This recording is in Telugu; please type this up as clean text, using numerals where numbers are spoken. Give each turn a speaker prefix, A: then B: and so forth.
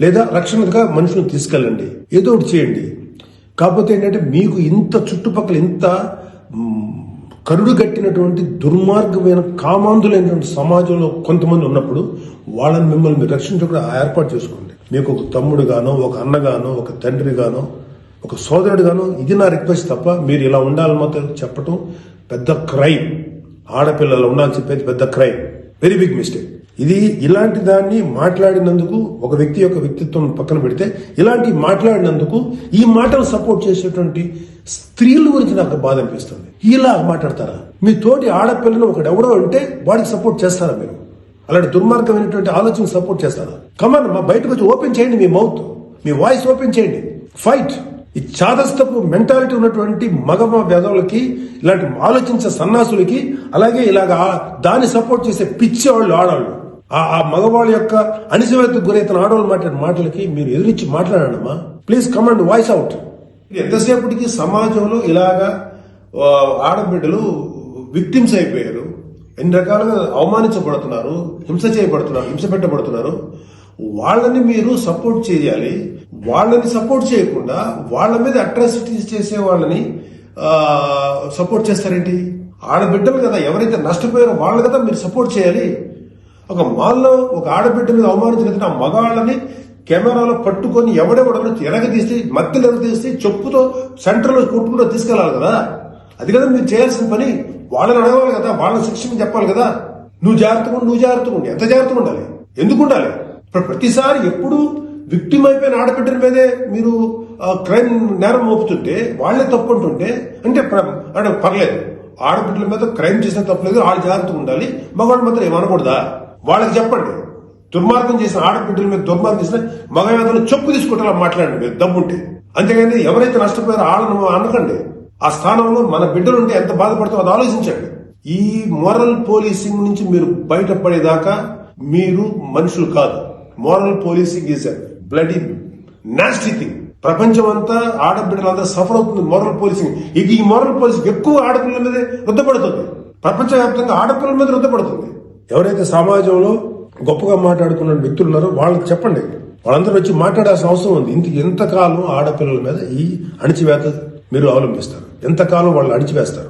A: లేదా రక్షణగా మనుషులను తీసుకెళ్ళండి, ఏదో ఒకటి చేయండి. కాకపోతే ఏంటంటే మీకు ఇంత చుట్టుపక్కల ఇంత కరుడు కట్టినటువంటి దుర్మార్గమైన కామాంధులైనటువంటి సమాజంలో కొంతమంది ఉన్నప్పుడు వాళ్ళని మిమ్మల్ని మీరు రక్షించకుండా ఏర్పాటు చేసుకోండి. మీకు ఒక తమ్ముడు గానో, ఒక అన్నగానో, ఒక తండ్రి గానో, ఒక సోదరుడు గానో, ఇది నా రిక్వెస్ట్ తప్ప మీరు ఇలా ఉండాలని మాత్రం చెప్పటం పెద్ద క్రైమ్. ఆడపిల్లలు ఉండాలని చెప్పేది పెద్ద క్రైమ్, వెరీ బిగ్ మిస్టేక్. ఇది ఇలాంటి దాన్ని మాట్లాడినందుకు ఒక వ్యక్తి యొక్క వ్యక్తిత్వం పక్కన పెడితే ఇలాంటి మాట్లాడినందుకు ఈ మాటలు సపోర్ట్ చేసేటువంటి స్త్రీల గురించి నాకు బాధ అనిపిస్తుంది. ఇలా మాట్లాడతారా? మీ తోటి ఆడపిల్లను ఒకడెవడో అంటే వాడికి సపోర్ట్ చేస్తారా? మీరు అలాంటి దుర్మార్గమైనటువంటి ఆలోచన సపోర్ట్ చేస్తారా? కమాన్, మా బయటకు వచ్చి ఓపెన్ చేయండి, మీ మౌత్, మీ వాయిస్ ఓపెన్ చేయండి, ఫైట్. ఈ చాదస్తపు మెంటాలిటీ ఉన్నటువంటి మగ వేదవులకి, ఇలాంటి ఆలోచించే సన్నాసులకి, అలాగే ఇలాగ దాన్ని సపోర్ట్ చేసే పిచ్చేవాళ్ళు ఆడవాళ్ళు, ఆ మగవాళ్ళ యొక్క అణిచివేతకు గురైతున్న ఆడవాళ్ళు మాట్లాడే మాటలకి మీరు ఎదురించి మాట్లాడమ్మా. Please command voice out. ఎంతసేపటికి సమాజంలో ఇలాగా ఆడబిడ్డలు విక్టిమ్స్ అయిపోయారు, ఎన్ని రకాలుగా అవమానించబడుతున్నారు, హింస చేయబడుతున్నారు, హింస పెట్టబడుతున్నారు. వాళ్ళని మీరు సపోర్ట్ చేయాలి. వాళ్ళని సపోర్ట్ చేయకుండా వాళ్ళ మీద అట్రాసిటీస్ చేసే వాళ్ళని సపోర్ట్ చేస్తారేంటి? ఆడబిడ్డలు కదా, ఎవరైతే నష్టపోయారో వాళ్ళు కదా మీరు సపోర్ట్ చేయాలి. ఒక మాల్లో ఒక ఆడబిడ్డ మీద అవమానించిన ఆ మగాళ్ళని కెమెరాలో పట్టుకొని ఎవడెవడో ఎరగదీస్తే, మధ్యలో ఎరగదీస్తే చెప్పుతో సెంటర్లో కొట్టుకుంటూ తీసుకెళ్లాలి కదా. అది కదా మీరు చేయాల్సిన పని. వాళ్ళని అడగాలి కదా, వాళ్ళని శిక్షణ చెప్పాలి కదా. నువ్వు జాగ్రత్తగా ఉండి ఎంత జాగ్రత్తగా ఉండాలి? ఎందుకు ఉండాలి? ప్రతిసారి ఎప్పుడు విక్టిమ్ అయిపోయిన ఆడబిడ్డల మీదే మీరు క్రైమ్ నేరం మోపుతుంటే, వాళ్లే తప్పు అంటుంటే అంటే పర్లేదు, ఆడబిడ్డల మీద క్రైమ్ చేసిన తప్పలేదు, వాళ్ళు జాగ్రత్తగా ఉండాలి, మగవాళ్ళు మాత్రం ఏమనకూడదా? వాళ్ళకి చెప్పండి. దుర్మార్గం చేసిన ఆడబిడ్డల మీద దుర్మార్గం చేసిన మగవేదలు చెప్పు తీసుకుంటా మాట్లాడండి దమ్ముంటే. అంతేగాని ఎవరైతే నష్టపోయారో వాళ్ళను అనకండి. ఆ స్థానంలో మన బిడ్డలుంటే ఎంత బాధపడతారో అది ఆలోచించండి. ఈ మోరల్ పోలీసింగ్ నుంచి మీరు బయటపడేదాకా మీరు మనుషులు కాదు. Moral policing is a bloody nasty thing. ప్రపంచం అంతా ఆడబిడ్డలంతా సఫర్ అవుతుంది మోరల్ పోలీసింగ్. ఈ మోరల్ పోలీసింగ్ ఎక్కువ ఆడపిల్లల మీదే రుద్దపడుతుంది. ప్రపంచవ్యాప్తంగా ఆడపిల్లల మీద రుద్దపడుతుంది. ఎవరైతే సమాజంలో గొప్పగా మాట్లాడుకున్న వ్యక్తులు ఉన్నారో వాళ్ళకి చెప్పండి. వాళ్ళందరూ వచ్చి మాట్లాడాల్సిన అవసరం ఉంది. ఎంతకాలం ఆడపిల్లల మీద ఈ అణిచివేత మీరు అవలంబిస్తారు? ఎంతకాలం వాళ్ళు అణిచివేస్తారు?